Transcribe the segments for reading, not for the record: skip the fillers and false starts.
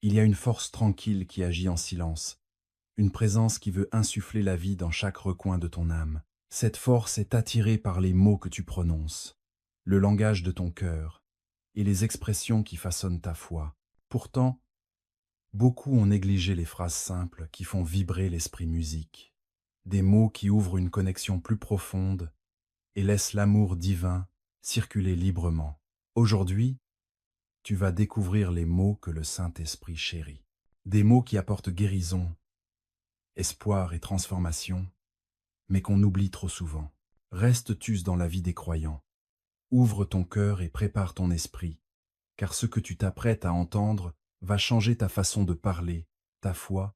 Il y a une force tranquille qui agit en silence, une présence qui veut insuffler la vie dans chaque recoin de ton âme. Cette force est attirée par les mots que tu prononces, le langage de ton cœur et les expressions qui façonnent ta foi. Pourtant, beaucoup ont négligé les phrases simples qui font vibrer l'esprit musique, des mots qui ouvrent une connexion plus profonde et laissent l'amour divin circuler librement. Aujourd'hui, tu vas découvrir les mots que le Saint-Esprit chérit. Des mots qui apportent guérison, espoir et transformation, mais qu'on oublie trop souvent. Restes-tu dans la vie des croyants? Ouvre ton cœur et prépare ton esprit, car ce que tu t'apprêtes à entendre va changer ta façon de parler, ta foi,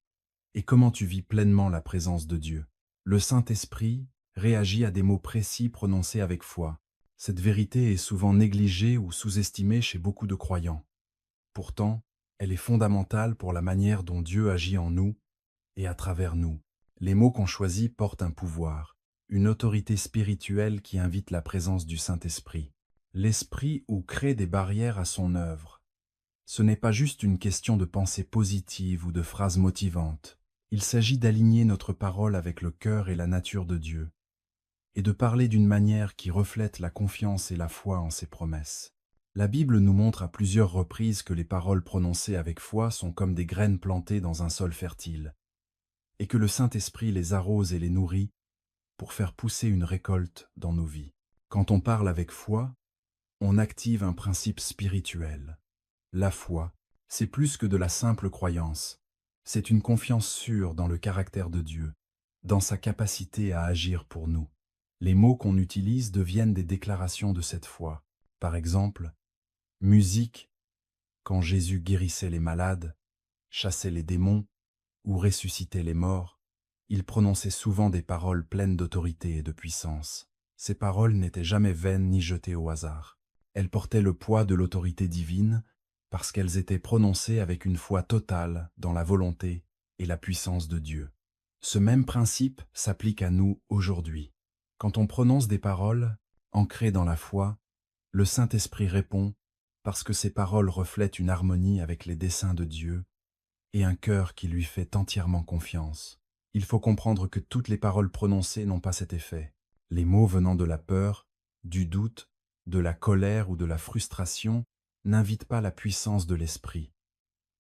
et comment tu vis pleinement la présence de Dieu. Le Saint-Esprit réagit à des mots précis prononcés avec foi. Cette vérité est souvent négligée ou sous-estimée chez beaucoup de croyants. Pourtant, elle est fondamentale pour la manière dont Dieu agit en nous et à travers nous. Les mots qu'on choisit portent un pouvoir, une autorité spirituelle qui invite la présence du Saint-Esprit. L'Esprit ou crée des barrières à son œuvre. Ce n'est pas juste une question de pensée positive ou de phrases motivantes. Il s'agit d'aligner notre parole avec le cœur et la nature de Dieu, et de parler d'une manière qui reflète la confiance et la foi en ses promesses. La Bible nous montre à plusieurs reprises que les paroles prononcées avec foi sont comme des graines plantées dans un sol fertile, et que le Saint-Esprit les arrose et les nourrit pour faire pousser une récolte dans nos vies. Quand on parle avec foi, on active un principe spirituel. La foi, c'est plus que de la simple croyance. C'est une confiance sûre dans le caractère de Dieu, dans sa capacité à agir pour nous. Les mots qu'on utilise deviennent des déclarations de cette foi. Par exemple, musique, quand Jésus guérissait les malades, chassait les démons ou ressuscitait les morts, il prononçait souvent des paroles pleines d'autorité et de puissance. Ces paroles n'étaient jamais vaines ni jetées au hasard. Elles portaient le poids de l'autorité divine parce qu'elles étaient prononcées avec une foi totale dans la volonté et la puissance de Dieu. Ce même principe s'applique à nous aujourd'hui. Quand on prononce des paroles ancrées dans la foi, le Saint-Esprit répond parce que ces paroles reflètent une harmonie avec les desseins de Dieu et un cœur qui lui fait entièrement confiance. Il faut comprendre que toutes les paroles prononcées n'ont pas cet effet. Les mots venant de la peur, du doute, de la colère ou de la frustration n'invitent pas la puissance de l'esprit.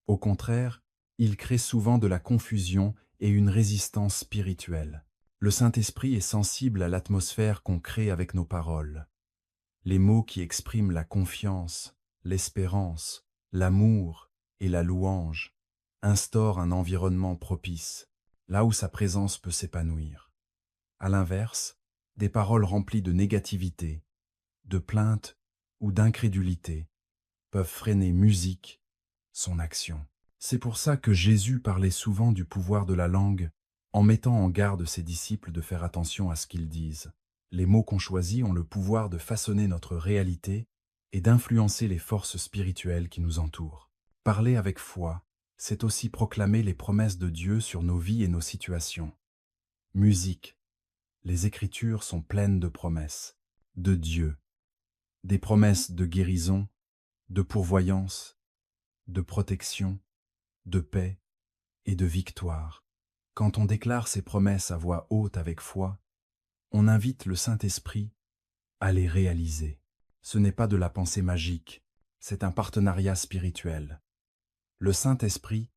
Au contraire, ils créent souvent de la confusion et une résistance spirituelle. Le Saint-Esprit est sensible à l'atmosphère qu'on crée avec nos paroles. Les mots qui expriment la confiance, l'espérance, l'amour et la louange instaurent un environnement propice, là où sa présence peut s'épanouir. À l'inverse, des paroles remplies de négativité, de plainte ou d'incrédulité peuvent freiner musique, son action. C'est pour ça que Jésus parlait souvent du pouvoir de la langue, en mettant en garde ses disciples de faire attention à ce qu'ils disent. Les mots qu'on choisit ont le pouvoir de façonner notre réalité et d'influencer les forces spirituelles qui nous entourent. Parler avec foi, c'est aussi proclamer les promesses de Dieu sur nos vies et nos situations. Musique. Les Écritures sont pleines de promesses, de Dieu, des promesses de guérison, de pourvoyance, de protection, de paix et de victoire. Quand on déclare ces promesses à voix haute avec foi, on invite le Saint-Esprit à les réaliser. Ce n'est pas de la pensée magique, c'est un partenariat spirituel. Le Saint-Esprit,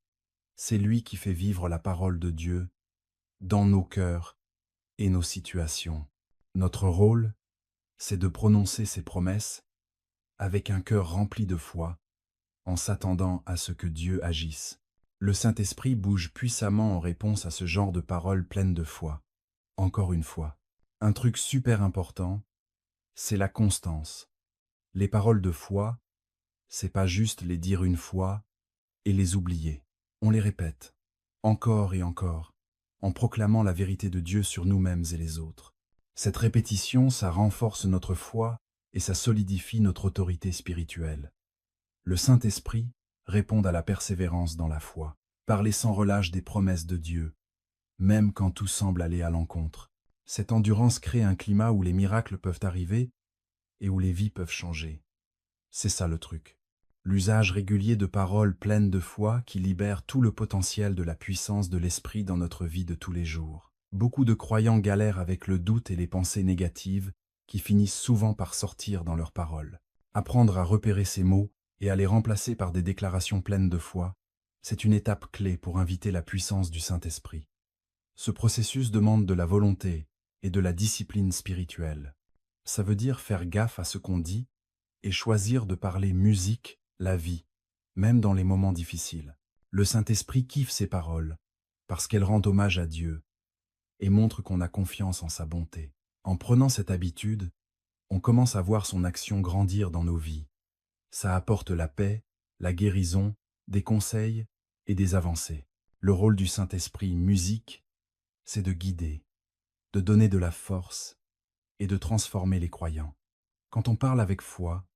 c'est lui qui fait vivre la parole de Dieu dans nos cœurs et nos situations. Notre rôle, c'est de prononcer ces promesses avec un cœur rempli de foi, en s'attendant à ce que Dieu agisse. Le Saint-Esprit bouge puissamment en réponse à ce genre de paroles pleines de foi. Encore une fois, un truc super important, c'est la constance. Les paroles de foi, c'est pas juste les dire une fois et les oublier. On les répète, encore et encore, en proclamant la vérité de Dieu sur nous-mêmes et les autres. Cette répétition, ça renforce notre foi et ça solidifie notre autorité spirituelle. Le Saint-Esprit répond à la persévérance dans la foi. Parler sans relâche des promesses de Dieu, même quand tout semble aller à l'encontre. Cette endurance crée un climat où les miracles peuvent arriver et où les vies peuvent changer. C'est ça le truc. l'usage régulier de paroles pleines de foi qui libèrent tout le potentiel de la puissance de l'esprit dans notre vie de tous les jours. Beaucoup de croyants galèrent avec le doute et les pensées négatives qui finissent souvent par sortir dans leurs paroles. Apprendre à repérer ces mots et à les remplacer par des déclarations pleines de foi, c'est une étape clé pour inviter la puissance du Saint-Esprit. Ce processus demande de la volonté et de la discipline spirituelle. Ça veut dire faire gaffe à ce qu'on dit et choisir de parler musique, la vie, même dans les moments difficiles. Le Saint-Esprit kiffe ces paroles, parce qu'elles rendent hommage à Dieu et montrent qu'on a confiance en sa bonté. En prenant cette habitude, on commence à voir son action grandir dans nos vies. Ça apporte la paix, la guérison, des conseils et des avancées. Le rôle du Saint-Esprit musique, c'est de guider, de donner de la force et de transformer les croyants. Quand on parle avec foi,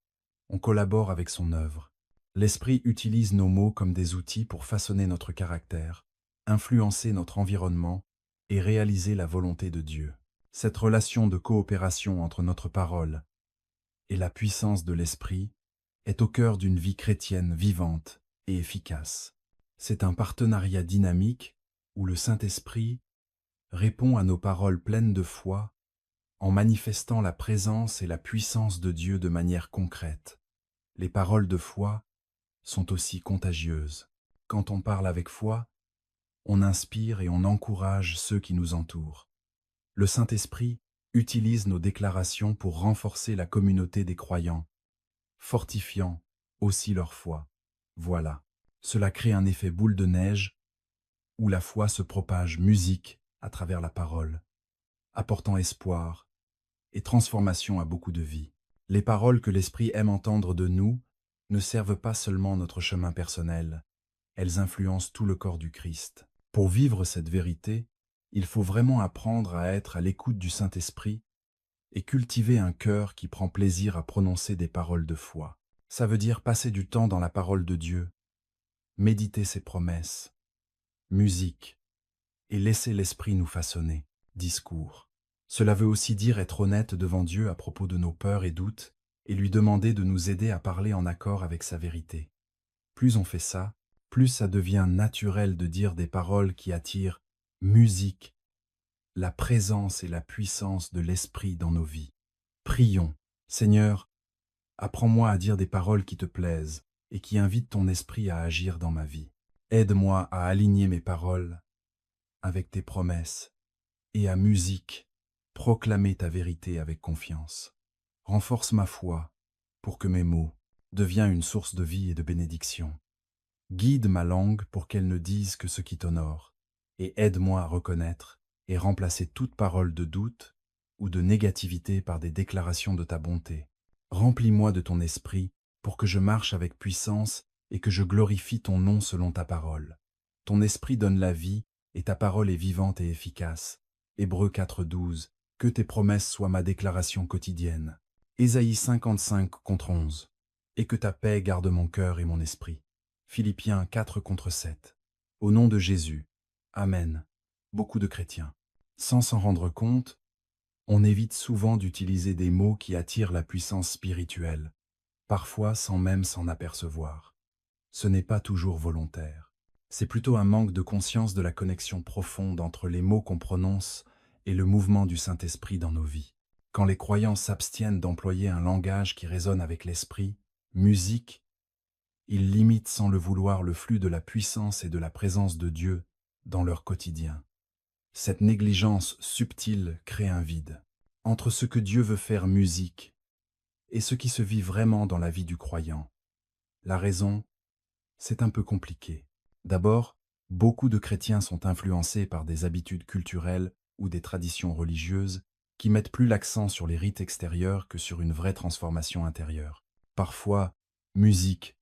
on collabore avec son œuvre. L'Esprit utilise nos mots comme des outils pour façonner notre caractère, influencer notre environnement et réaliser la volonté de Dieu. Cette relation de coopération entre notre parole et la puissance de l'Esprit est au cœur d'une vie chrétienne vivante et efficace. C'est un partenariat dynamique où le Saint-Esprit répond à nos paroles pleines de foi en manifestant la présence et la puissance de Dieu de manière concrète. Les paroles de foi sont aussi contagieuses. Quand on parle avec foi, on inspire et on encourage ceux qui nous entourent. Le Saint-Esprit utilise nos déclarations pour renforcer la communauté des croyants, fortifiant aussi leur foi. Voilà, cela crée un effet boule de neige où la foi se propage musique à travers la parole, apportant espoir et transformation à beaucoup de vies. Les paroles que l'Esprit aime entendre de nous ne servent pas seulement notre chemin personnel, elles influencent tout le corps du Christ. Pour vivre cette vérité, il faut vraiment apprendre à être à l'écoute du Saint-Esprit et cultiver un cœur qui prend plaisir à prononcer des paroles de foi. Ça veut dire passer du temps dans la parole de Dieu, méditer ses promesses, musique, et laisser l'Esprit nous façonner, discours. Cela veut aussi dire être honnête devant Dieu à propos de nos peurs et doutes, et lui demander de nous aider à parler en accord avec sa vérité. Plus on fait ça, plus ça devient naturel de dire des paroles qui attirent musique, la présence et la puissance de l'Esprit dans nos vies. Prions. Seigneur, apprends-moi à dire des paroles qui te plaisent et qui invitent ton Esprit à agir dans ma vie. Aide-moi à aligner mes paroles avec tes promesses et à musique, proclamer ta vérité avec confiance. Renforce ma foi pour que mes mots deviennent une source de vie et de bénédiction. Guide ma langue pour qu'elle ne dise que ce qui t'honore, et aide-moi à reconnaître et remplacer toute parole de doute ou de négativité par des déclarations de ta bonté. Remplis-moi de ton esprit pour que je marche avec puissance et que je glorifie ton nom selon ta parole. Ton esprit donne la vie et ta parole est vivante et efficace. Hébreux 4,12. Que tes promesses soient ma déclaration quotidienne. Ésaïe 55:11. Et que ta paix garde mon cœur et mon esprit. Philippiens 4:7. Au nom de Jésus. Amen. Beaucoup de chrétiens, sans s'en rendre compte, on évite souvent d'utiliser des mots qui attirent la puissance spirituelle, parfois sans même s'en apercevoir. Ce n'est pas toujours volontaire. C'est plutôt un manque de conscience de la connexion profonde entre les mots qu'on prononce et le mouvement du Saint-Esprit dans nos vies. Quand les croyants s'abstiennent d'employer un langage qui résonne avec l'esprit, musique, ils limitent sans le vouloir le flux de la puissance et de la présence de Dieu dans leur quotidien. Cette négligence subtile crée un vide entre ce que Dieu veut faire musique et ce qui se vit vraiment dans la vie du croyant. La raison, c'est un peu compliqué. D'abord, beaucoup de chrétiens sont influencés par des habitudes culturelles ou des traditions religieuses qui mettent plus l'accent sur les rites extérieurs que sur une vraie transformation intérieure. Parfois, musique,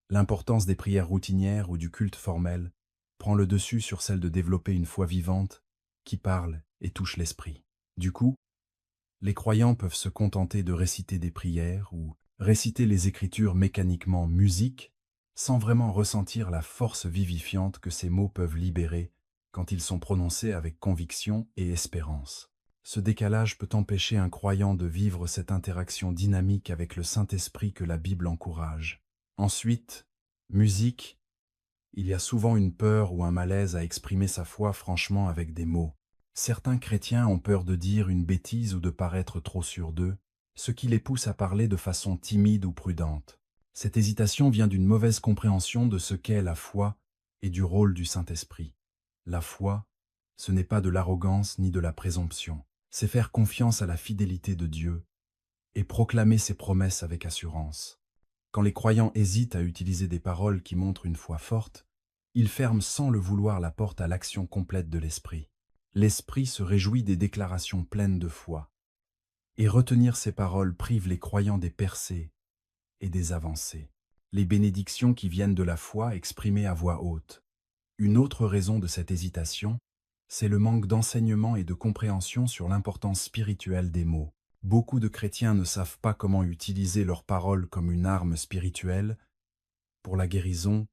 l'importance des prières routinières ou du culte formel prend le dessus sur celle de développer une foi vivante qui parle et touche l'esprit. Du coup, les croyants peuvent se contenter de réciter des prières ou réciter les Écritures mécaniquement musique, sans vraiment ressentir la force vivifiante que ces mots peuvent libérer quand ils sont prononcés avec conviction et espérance. Ce décalage peut empêcher un croyant de vivre cette interaction dynamique avec le Saint-Esprit que la Bible encourage. Ensuite, musique. Il y a souvent une peur ou un malaise à exprimer sa foi franchement avec des mots. Certains chrétiens ont peur de dire une bêtise ou de paraître trop sûrs d'eux, ce qui les pousse à parler de façon timide ou prudente. Cette hésitation vient d'une mauvaise compréhension de ce qu'est la foi et du rôle du Saint-Esprit. La foi, ce n'est pas de l'arrogance ni de la présomption, c'est faire confiance à la fidélité de Dieu et proclamer ses promesses avec assurance. Quand les croyants hésitent à utiliser des paroles qui montrent une foi forte, ils ferment sans le vouloir la porte à l'action complète de l'Esprit. L'Esprit se réjouit des déclarations pleines de foi. Et retenir ces paroles prive les croyants des percées et des avancées. Les bénédictions qui viennent de la foi exprimées à voix haute. Une autre raison de cette hésitation, c'est le manque d'enseignement et de compréhension sur l'importance spirituelle des mots. Beaucoup de chrétiens ne savent pas comment utiliser leurs paroles comme une arme spirituelle pour la guérison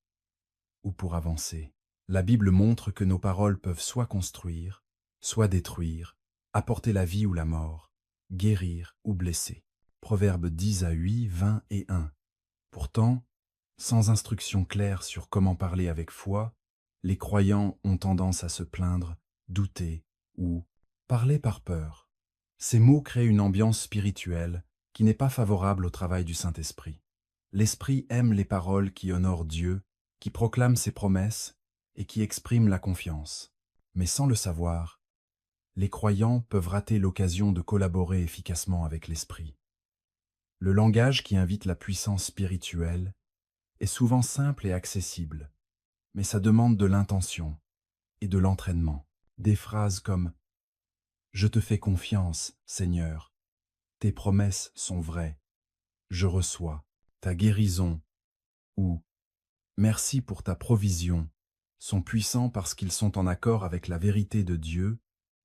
ou pour avancer. La Bible montre que nos paroles peuvent soit construire, soit détruire, apporter la vie ou la mort, guérir ou blesser. Proverbes 10 à 8, 20 et 1. Pourtant, sans instruction claire sur comment parler avec foi, les croyants ont tendance à se plaindre, douter ou parler par peur. Ces mots créent une ambiance spirituelle qui n'est pas favorable au travail du Saint-Esprit. L'Esprit aime les paroles qui honorent Dieu, qui proclament ses promesses et qui expriment la confiance. Mais sans le savoir, les croyants peuvent rater l'occasion de collaborer efficacement avec l'Esprit. Le langage qui invite la puissance spirituelle est souvent simple et accessible, mais ça demande de l'intention et de l'entraînement. Des phrases comme « Je te fais confiance, Seigneur, tes promesses sont vraies, je reçois ta guérison » ou « Merci pour ta provision » sont puissants parce qu'ils sont en accord avec la vérité de Dieu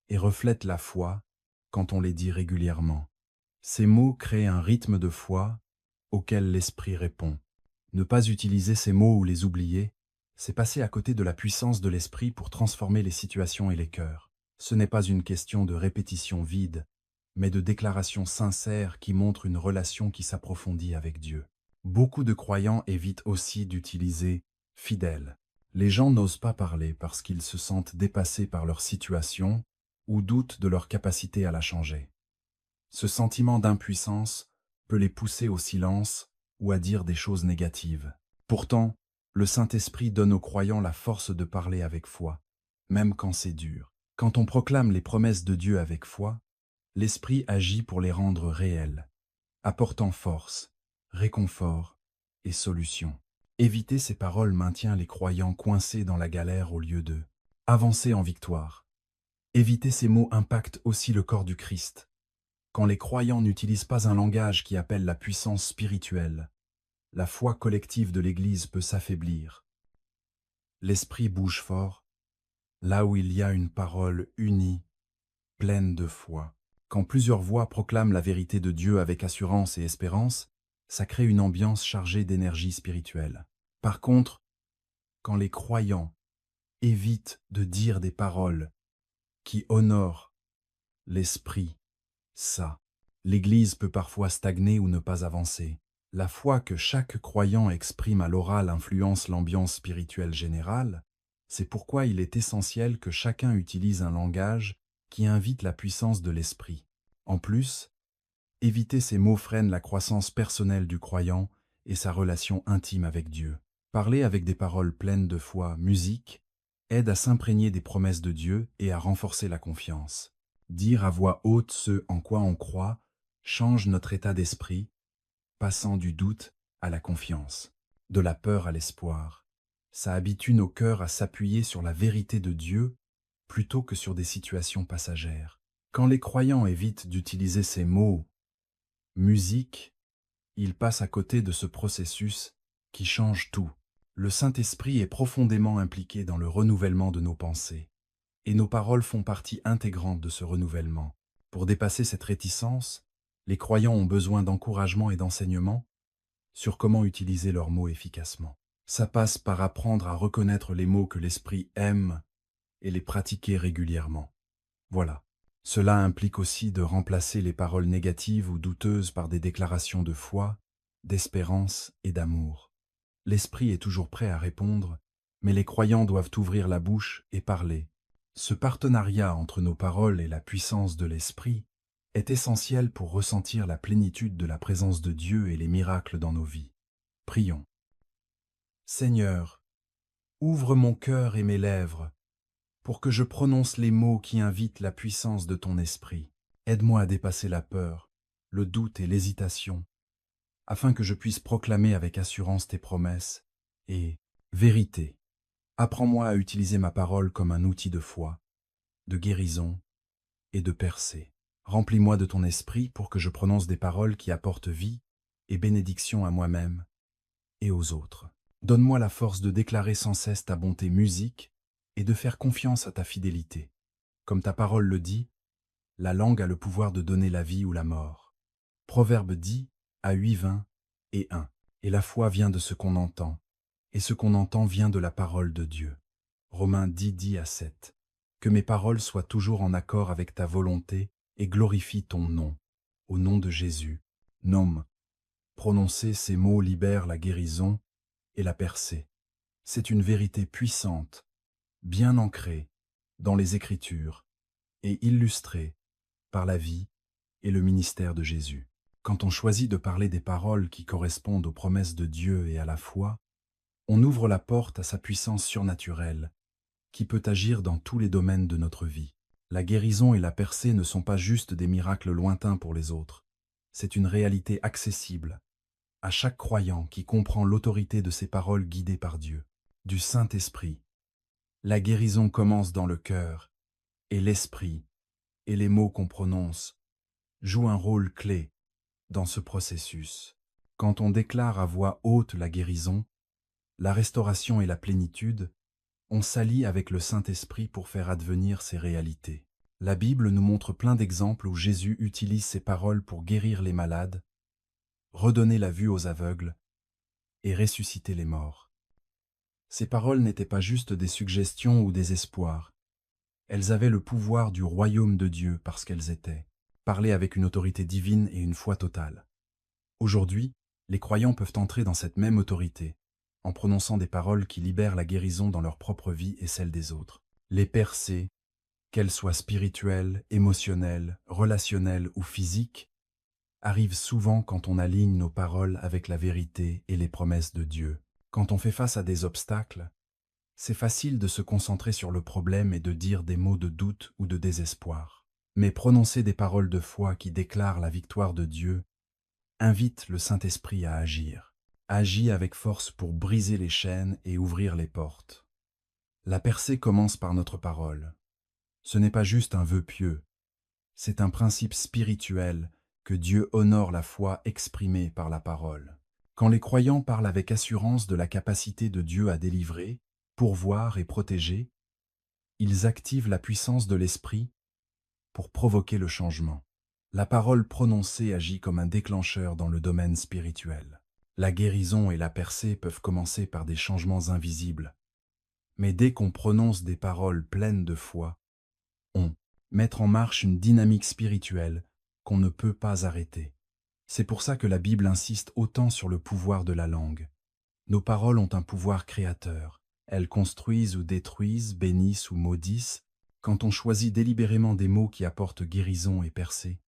et reflètent la foi quand on les dit régulièrement. Ces mots créent un rythme de foi auquel l'Esprit répond. Ne pas utiliser ces mots ou les oublier, c'est passer à côté de la puissance de l'Esprit pour transformer les situations et les cœurs. Ce n'est pas une question de répétition vide, mais de déclaration sincère qui montre une relation qui s'approfondit avec Dieu. Beaucoup de croyants évitent aussi d'utiliser « fidèle ». Les gens n'osent pas parler parce qu'ils se sentent dépassés par leur situation ou doutent de leur capacité à la changer. Ce sentiment d'impuissance peut les pousser au silence ou à dire des choses négatives. Pourtant, le Saint-Esprit donne aux croyants la force de parler avec foi, même quand c'est dur. Quand on proclame les promesses de Dieu avec foi, l'Esprit agit pour les rendre réelles, apportant force, réconfort et solution. Éviter ces paroles maintient les croyants coincés dans la galère au lieu de avancer en victoire. Éviter ces mots impacte aussi le corps du Christ. Quand les croyants n'utilisent pas un langage qui appelle la puissance spirituelle, la foi collective de l'Église peut s'affaiblir. L'Esprit bouge fort, là où il y a une parole unie, pleine de foi. Quand plusieurs voix proclament la vérité de Dieu avec assurance et espérance, ça crée une ambiance chargée d'énergie spirituelle. Par contre, quand les croyants évitent de dire des paroles qui honorent l'Esprit, l'Église peut parfois stagner ou ne pas avancer. La foi que chaque croyant exprime à l'oral influence l'ambiance spirituelle générale. C'est pourquoi il est essentiel que chacun utilise un langage qui invite la puissance de l'Esprit. En plus, éviter ces mots freine la croissance personnelle du croyant et sa relation intime avec Dieu. Parler avec des paroles pleines de foi, musique, aide à s'imprégner des promesses de Dieu et à renforcer la confiance. Dire à voix haute ce en quoi on croit change notre état d'esprit, passant du doute à la confiance, de la peur à l'espoir. Ça habitue nos cœurs à s'appuyer sur la vérité de Dieu plutôt que sur des situations passagères. Quand les croyants évitent d'utiliser ces mots « musique », ils passent à côté de ce processus qui change tout. Le Saint-Esprit est profondément impliqué dans le renouvellement de nos pensées, et nos paroles font partie intégrante de ce renouvellement. Pour dépasser cette réticence, les croyants ont besoin d'encouragement et d'enseignement sur comment utiliser leurs mots efficacement. Ça passe par apprendre à reconnaître les mots que l'Esprit aime et les pratiquer régulièrement. Voilà. Cela implique aussi de remplacer les paroles négatives ou douteuses par des déclarations de foi, d'espérance et d'amour. L'esprit est toujours prêt à répondre, mais les croyants doivent ouvrir la bouche et parler. Ce partenariat entre nos paroles et la puissance de l'esprit est essentiel pour ressentir la plénitude de la présence de Dieu et les miracles dans nos vies. Prions. Seigneur, ouvre mon cœur et mes lèvres pour que je prononce les mots qui invitent la puissance de ton esprit. Aide-moi à dépasser la peur, le doute et l'hésitation, afin que je puisse proclamer avec assurance tes promesses et vérité. Apprends-moi à utiliser ma parole comme un outil de foi, de guérison et de percée. Remplis-moi de ton esprit pour que je prononce des paroles qui apportent vie et bénédiction à moi-même et aux autres. Donne-moi la force de déclarer sans cesse ta bonté musique et de faire confiance à ta fidélité. Comme ta parole le dit, la langue a le pouvoir de donner la vie ou la mort. Proverbe dit à 8:20 et 1. Et la foi vient de ce qu'on entend, et ce qu'on entend vient de la parole de Dieu. Romains 10 à 7. Que mes paroles soient toujours en accord avec ta volonté et glorifie ton nom. Au nom de Jésus. Nom. Prononcer ces mots libère la guérison et la percée. C'est une vérité puissante, bien ancrée dans les Écritures et illustrée par la vie et le ministère de Jésus. Quand on choisit de parler des paroles qui correspondent aux promesses de Dieu et à la foi, on ouvre la porte à sa puissance surnaturelle, qui peut agir dans tous les domaines de notre vie. La guérison et la percée ne sont pas juste des miracles lointains pour les autres. C'est une réalité accessible à chaque croyant qui comprend l'autorité de ces paroles guidées par Dieu, du Saint-Esprit. La guérison commence dans le cœur, et l'esprit, et les mots qu'on prononce, jouent un rôle clé dans ce processus. Quand on déclare à voix haute la guérison, la restauration et la plénitude, on s'allie avec le Saint-Esprit pour faire advenir ces réalités. La Bible nous montre plein d'exemples où Jésus utilise ces paroles pour guérir les malades, redonner la vue aux aveugles et ressusciter les morts. Ces paroles n'étaient pas juste des suggestions ou des espoirs. Elles avaient le pouvoir du royaume de Dieu parce qu'elles étaient parlées avec une autorité divine et une foi totale. Aujourd'hui, les croyants peuvent entrer dans cette même autorité, en prononçant des paroles qui libèrent la guérison dans leur propre vie et celle des autres. Les percées, qu'elles soient spirituelles, émotionnelles, relationnelles ou physiques, arrivent souvent quand on aligne nos paroles avec la vérité et les promesses de Dieu. Quand on fait face à des obstacles, c'est facile de se concentrer sur le problème et de dire des mots de doute ou de désespoir. Mais prononcer des paroles de foi qui déclarent la victoire de Dieu invite le Saint-Esprit à agir. Agis avec force pour briser les chaînes et ouvrir les portes. La percée commence par notre parole. Ce n'est pas juste un vœu pieux, c'est un principe spirituel que Dieu honore la foi exprimée par la parole. Quand les croyants parlent avec assurance de la capacité de Dieu à délivrer, pourvoir et protéger, ils activent la puissance de l'Esprit pour provoquer le changement. La parole prononcée agit comme un déclencheur dans le domaine spirituel. La guérison et la percée peuvent commencer par des changements invisibles. Mais dès qu'on prononce des paroles pleines de foi, on met en marche une dynamique spirituelle qu'on ne peut pas arrêter. C'est pour ça que la Bible insiste autant sur le pouvoir de la langue. Nos paroles ont un pouvoir créateur. Elles construisent ou détruisent, bénissent ou maudissent. Quand on choisit délibérément des mots qui apportent guérison et percée,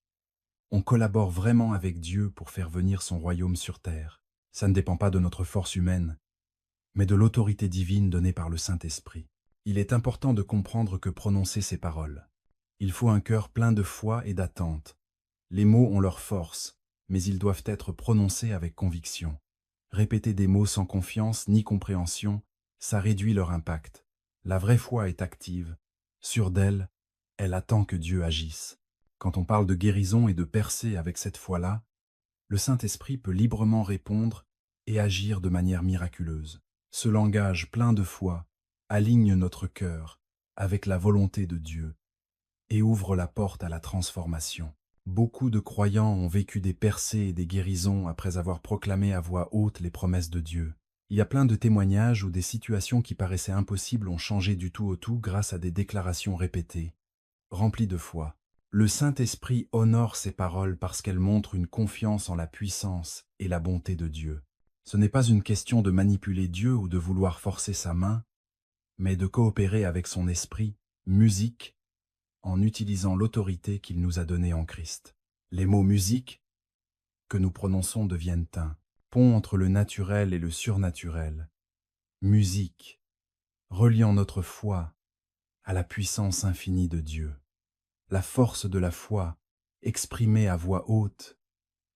on collabore vraiment avec Dieu pour faire venir son royaume sur terre. Ça ne dépend pas de notre force humaine, mais de l'autorité divine donnée par le Saint-Esprit. Il est important de comprendre que prononcer ces paroles, il faut un cœur plein de foi et d'attente. Les mots ont leur force, mais ils doivent être prononcés avec conviction. Répéter des mots sans confiance ni compréhension, ça réduit leur impact. La vraie foi est active, sûre d'elle, elle attend que Dieu agisse. Quand on parle de guérison et de percée avec cette foi-là, le Saint-Esprit peut librement répondre et agir de manière miraculeuse. Ce langage plein de foi aligne notre cœur avec la volonté de Dieu et ouvre la porte à la transformation. Beaucoup de croyants ont vécu des percées et des guérisons après avoir proclamé à voix haute les promesses de Dieu. Il y a plein de témoignages où des situations qui paraissaient impossibles ont changé du tout au tout grâce à des déclarations répétées, remplies de foi. Le Saint-Esprit honore ces paroles parce qu'elles montrent une confiance en la puissance et la bonté de Dieu. Ce n'est pas une question de manipuler Dieu ou de vouloir forcer sa main, mais de coopérer avec son esprit, musique, en utilisant l'autorité qu'il nous a donnée en Christ. Les mots musique que nous prononçons deviennent un pont entre le naturel et le surnaturel. Musique, reliant notre foi à la puissance infinie de Dieu. La force de la foi, exprimée à voix haute,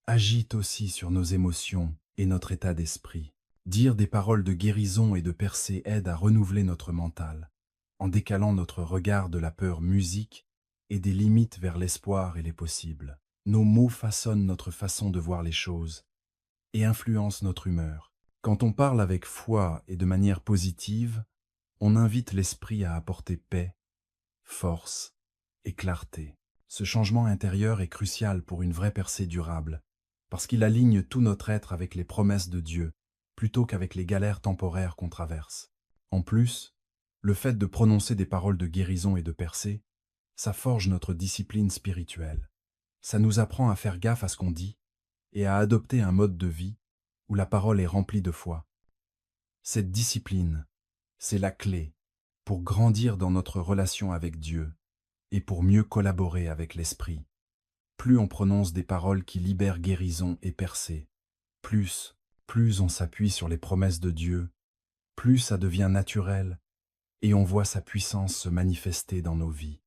agite aussi sur nos émotions et notre état d'esprit. Dire des paroles de guérison et de percée aide à renouveler notre mental, en décalant notre regard de la peur musique et des limites vers l'espoir et les possibles. Nos mots façonnent notre façon de voir les choses et influencent notre humeur. Quand on parle avec foi et de manière positive, on invite l'esprit à apporter paix, force et clarté. Ce changement intérieur est crucial pour une vraie percée durable, parce qu'il aligne tout notre être avec les promesses de Dieu, plutôt qu'avec les galères temporaires qu'on traverse. En plus, le fait de prononcer des paroles de guérison et de percée, ça forge notre discipline spirituelle. Ça nous apprend à faire gaffe à ce qu'on dit et à adopter un mode de vie où la parole est remplie de foi. Cette discipline, c'est la clé pour grandir dans notre relation avec Dieu et pour mieux collaborer avec l'Esprit. Plus on prononce des paroles qui libèrent guérison et percée, plus on s'appuie sur les promesses de Dieu, plus ça devient naturel et on voit sa puissance se manifester dans nos vies.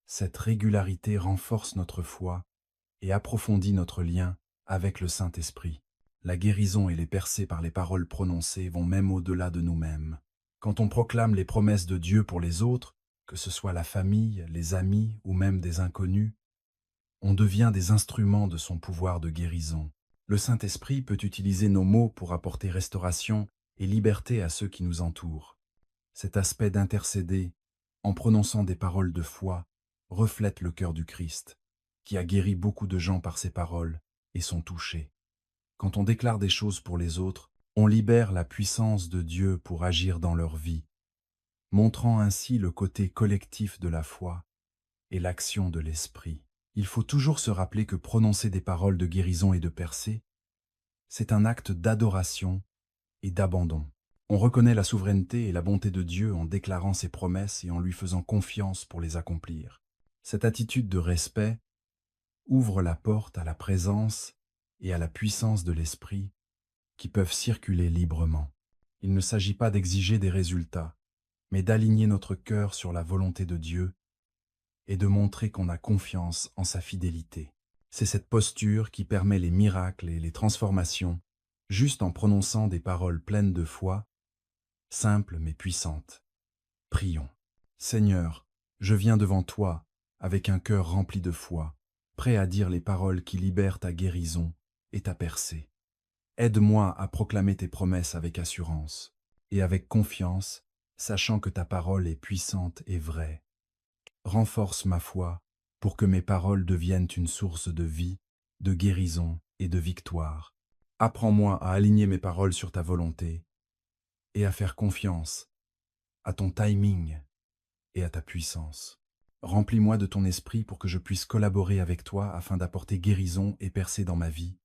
Cette régularité renforce notre foi et approfondit notre lien avec le Saint-Esprit. La guérison et les percées par les paroles prononcées vont même au-delà de nous-mêmes. Quand on proclame les promesses de Dieu pour les autres, que ce soit la famille, les amis ou même des inconnus, on devient des instruments de son pouvoir de guérison. Le Saint-Esprit peut utiliser nos mots pour apporter restauration et liberté à ceux qui nous entourent. Cet aspect d'intercéder, en prononçant des paroles de foi, reflète le cœur du Christ, qui a guéri beaucoup de gens par ses paroles et sont touchés. Quand on déclare des choses pour les autres, on libère la puissance de Dieu pour agir dans leur vie, montrant ainsi le côté collectif de la foi et l'action de l'Esprit. Il faut toujours se rappeler que prononcer des paroles de guérison et de percée, c'est un acte d'adoration et d'abandon. On reconnaît la souveraineté et la bonté de Dieu en déclarant ses promesses et en lui faisant confiance pour les accomplir. Cette attitude de respect ouvre la porte à la présence et à la puissance de l'Esprit qui peuvent circuler librement. Il ne s'agit pas d'exiger des résultats, mais d'aligner notre cœur sur la volonté de Dieu et de montrer qu'on a confiance en sa fidélité. C'est cette posture qui permet les miracles et les transformations, juste en prononçant des paroles pleines de foi, simples mais puissantes. Prions. Seigneur, je viens devant toi avec un cœur rempli de foi, prêt à dire les paroles qui libèrent ta guérison et ta percée. Aide-moi à proclamer tes promesses avec assurance et avec confiance, sachant que ta parole est puissante et vraie. Renforce ma foi pour que mes paroles deviennent une source de vie, de guérison et de victoire. Apprends-moi à aligner mes paroles sur ta volonté et à faire confiance à ton timing et à ta puissance. Remplis-moi de ton esprit pour que je puisse collaborer avec toi afin d'apporter guérison et percée dans ma vie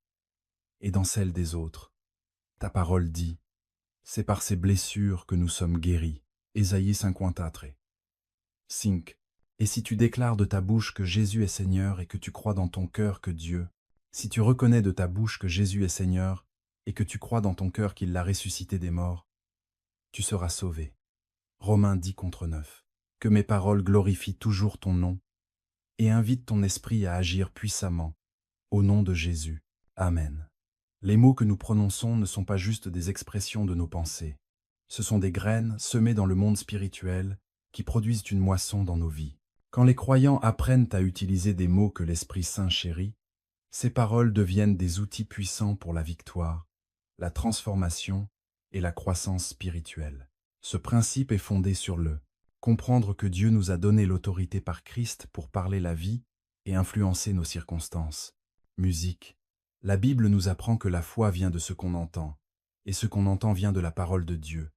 et dans celle des autres. Ta parole dit, c'est par ces blessures que nous sommes guéris. Ésaïe 54. 5. Et si tu déclares de ta bouche que Jésus est Seigneur et que tu crois dans ton cœur que Dieu, si tu reconnais de ta bouche que Jésus est Seigneur et que tu crois dans ton cœur qu'il l'a ressuscité des morts, tu seras sauvé. Romains 10:9. Que mes paroles glorifient toujours ton nom et invite ton esprit à agir puissamment, au nom de Jésus. Amen. Les mots que nous prononçons ne sont pas juste des expressions de nos pensées. Ce sont des graines semées dans le monde spirituel qui produisent une moisson dans nos vies. Quand les croyants apprennent à utiliser des mots que l'Esprit Saint chérit, ces paroles deviennent des outils puissants pour la victoire, la transformation et la croissance spirituelle. Ce principe est fondé sur le comprendre que Dieu nous a donné l'autorité par Christ pour parler la vie et influencer nos circonstances. Musique. La Bible nous apprend que la foi vient de ce qu'on entend, et ce qu'on entend vient de la parole de Dieu,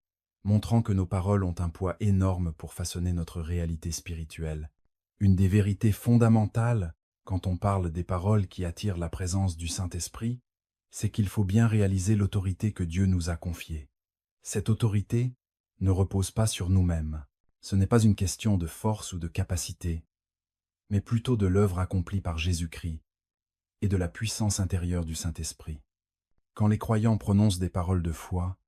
montrant que nos paroles ont un poids énorme pour façonner notre réalité spirituelle. Une des vérités fondamentales, quand on parle des paroles qui attirent la présence du Saint-Esprit, c'est qu'il faut bien réaliser l'autorité que Dieu nous a confiée. Cette autorité ne repose pas sur nous-mêmes. Ce n'est pas une question de force ou de capacité, mais plutôt de l'œuvre accomplie par Jésus-Christ et de la puissance intérieure du Saint-Esprit. Quand les croyants prononcent des paroles de foi,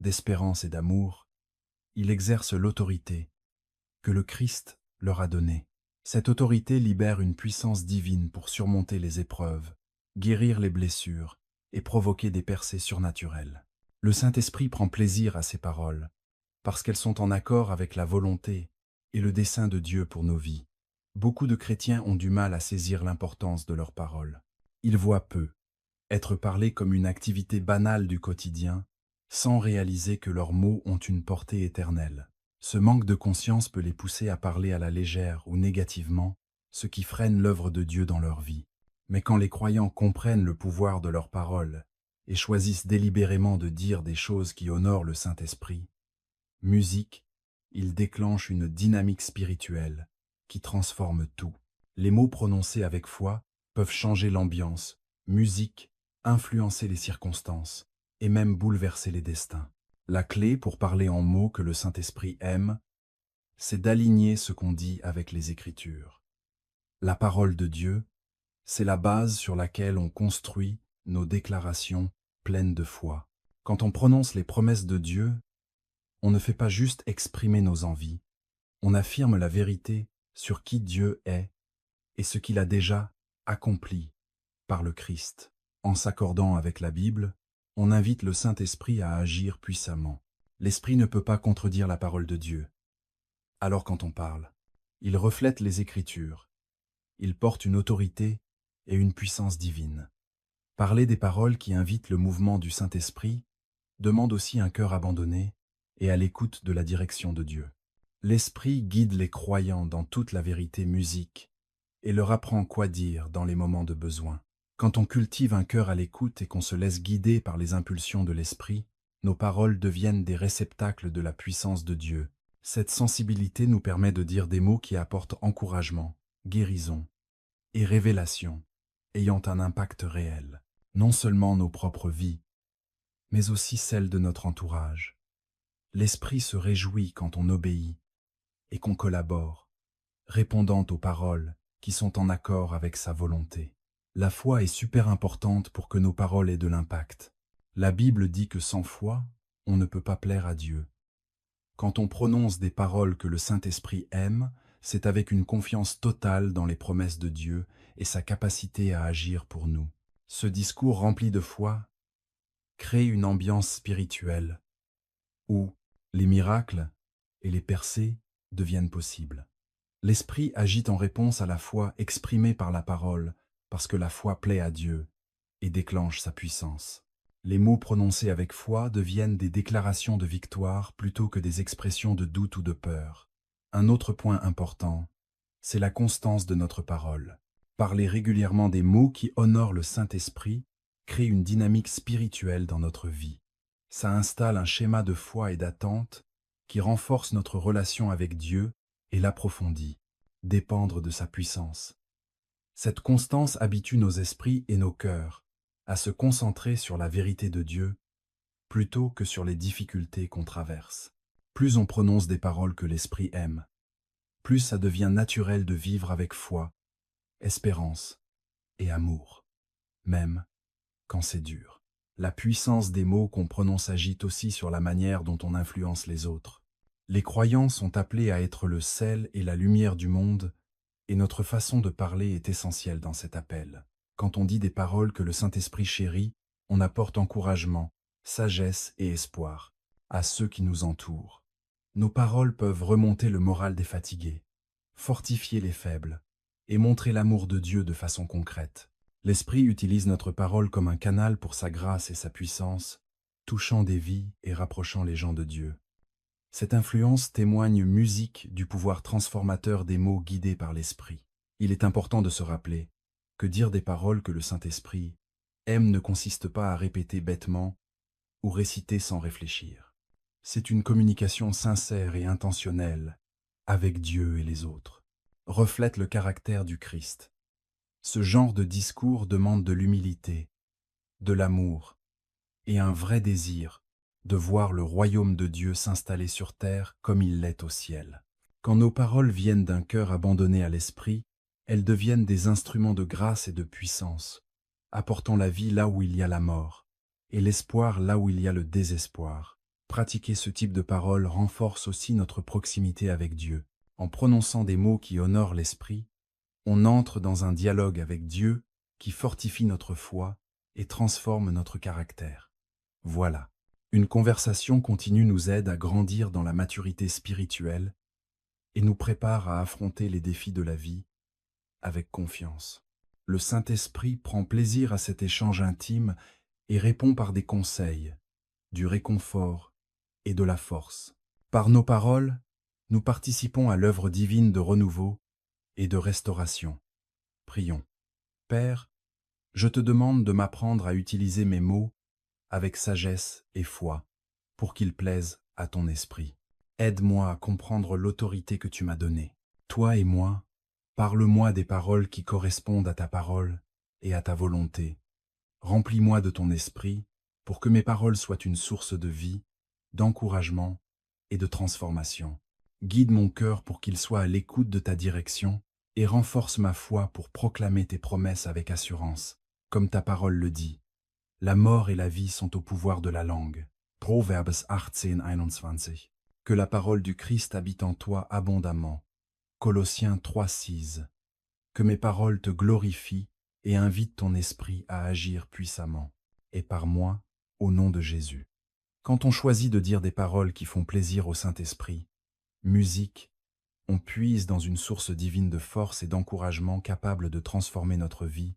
d'espérance et d'amour, ils exercent l'autorité que le Christ leur a donnée. Cette autorité libère une puissance divine pour surmonter les épreuves, guérir les blessures et provoquer des percées surnaturelles. Le Saint-Esprit prend plaisir à ces paroles, parce qu'elles sont en accord avec la volonté et le dessein de Dieu pour nos vies. Beaucoup de chrétiens ont du mal à saisir l'importance de leurs paroles. Ils voient peu être parlés comme une activité banale du quotidien, sans réaliser que leurs mots ont une portée éternelle. Ce manque de conscience peut les pousser à parler à la légère ou négativement, ce qui freine l'œuvre de Dieu dans leur vie. Mais quand les croyants comprennent le pouvoir de leurs paroles et choisissent délibérément de dire des choses qui honorent le Saint-Esprit, musique, ils déclenchent une dynamique spirituelle qui transforme tout. Les mots prononcés avec foi peuvent changer l'ambiance, musique, influencer les circonstances et même bouleverser les destins. La clé pour parler en mots que le Saint-Esprit aime, c'est d'aligner ce qu'on dit avec les Écritures. La parole de Dieu, c'est la base sur laquelle on construit nos déclarations pleines de foi. Quand on prononce les promesses de Dieu, on ne fait pas juste exprimer nos envies, on affirme la vérité sur qui Dieu est et ce qu'il a déjà accompli par le Christ. En s'accordant avec la Bible, on invite le Saint-Esprit à agir puissamment. L'Esprit ne peut pas contredire la parole de Dieu. Alors quand on parle, il reflète les Écritures. Il porte une autorité et une puissance divine. Parler des paroles qui invitent le mouvement du Saint-Esprit demande aussi un cœur abandonné et à l'écoute de la direction de Dieu. L'Esprit guide les croyants dans toute la vérité musique et leur apprend quoi dire dans les moments de besoin. Quand on cultive un cœur à l'écoute et qu'on se laisse guider par les impulsions de l'Esprit, nos paroles deviennent des réceptacles de la puissance de Dieu. Cette sensibilité nous permet de dire des mots qui apportent encouragement, guérison et révélation, ayant un impact réel, non seulement nos propres vies, mais aussi celles de notre entourage. L'Esprit se réjouit quand on obéit et qu'on collabore, répondant aux paroles qui sont en accord avec sa volonté. La foi est super importante pour que nos paroles aient de l'impact. La Bible dit que sans foi, on ne peut pas plaire à Dieu. Quand on prononce des paroles que le Saint-Esprit aime, c'est avec une confiance totale dans les promesses de Dieu et sa capacité à agir pour nous. Ce discours rempli de foi crée une ambiance spirituelle où les miracles et les percées deviennent possibles. L'Esprit agit en réponse à la foi exprimée par la parole, parce que la foi plaît à Dieu et déclenche sa puissance. Les mots prononcés avec foi deviennent des déclarations de victoire plutôt que des expressions de doute ou de peur. Un autre point important, c'est la constance de notre parole. Parler régulièrement des mots qui honorent le Saint-Esprit crée une dynamique spirituelle dans notre vie. Ça installe un schéma de foi et d'attente qui renforce notre relation avec Dieu et l'approfondit, dépendre de sa puissance. Cette constance habitue nos esprits et nos cœurs à se concentrer sur la vérité de Dieu plutôt que sur les difficultés qu'on traverse. Plus on prononce des paroles que l'Esprit aime, plus ça devient naturel de vivre avec foi, espérance et amour, même quand c'est dur. La puissance des mots qu'on prononce agit aussi sur la manière dont on influence les autres. Les croyants sont appelés à être le sel et la lumière du monde, et notre façon de parler est essentielle dans cet appel. Quand on dit des paroles que le Saint-Esprit chérit, on apporte encouragement, sagesse et espoir à ceux qui nous entourent. Nos paroles peuvent remonter le moral des fatigués, fortifier les faibles et montrer l'amour de Dieu de façon concrète. L'Esprit utilise notre parole comme un canal pour sa grâce et sa puissance, touchant des vies et rapprochant les gens de Dieu. Cette influence témoigne musique du pouvoir transformateur des mots guidés par l'Esprit. Il est important de se rappeler que dire des paroles que le Saint-Esprit aime ne consiste pas à répéter bêtement ou réciter sans réfléchir. C'est une communication sincère et intentionnelle avec Dieu et les autres. Reflète le caractère du Christ. Ce genre de discours demande de l'humilité de l'amour et un vrai désir de voir le royaume de Dieu s'installer sur terre comme il l'est au ciel. Quand nos paroles viennent d'un cœur abandonné à l'esprit, elles deviennent des instruments de grâce et de puissance, apportant la vie là où il y a la mort, et l'espoir là où il y a le désespoir. Pratiquer ce type de paroles renforce aussi notre proximité avec Dieu. En prononçant des mots qui honorent l'esprit, on entre dans un dialogue avec Dieu qui fortifie notre foi et transforme notre caractère. Voilà. Une conversation continue nous aide à grandir dans la maturité spirituelle et nous prépare à affronter les défis de la vie avec confiance. Le Saint-Esprit prend plaisir à cet échange intime et répond par des conseils, du réconfort et de la force. Par nos paroles, nous participons à l'œuvre divine de renouveau et de restauration. Prions. Père, je te demande de m'apprendre à utiliser mes mots avec sagesse et foi pour qu'ils plaisent à ton esprit. Aide-moi à comprendre l'autorité que tu m'as donnée. Toi et moi, parle-moi des paroles qui correspondent à ta parole et à ta volonté. Remplis-moi de ton esprit pour que mes paroles soient une source de vie, d'encouragement et de transformation. Guide mon cœur pour qu'il soit à l'écoute de ta direction et renforce ma foi pour proclamer tes promesses avec assurance, comme ta parole le dit. La mort et la vie sont au pouvoir de la langue. Proverbes 18:21. Que la parole du Christ habite en toi abondamment. Colossiens 3:6. Que mes paroles te glorifient et invitent ton esprit à agir puissamment, et par moi, au nom de Jésus. Quand on choisit de dire des paroles qui font plaisir au Saint-Esprit, musique, on puise dans une source divine de force et d'encouragement capable de transformer notre vie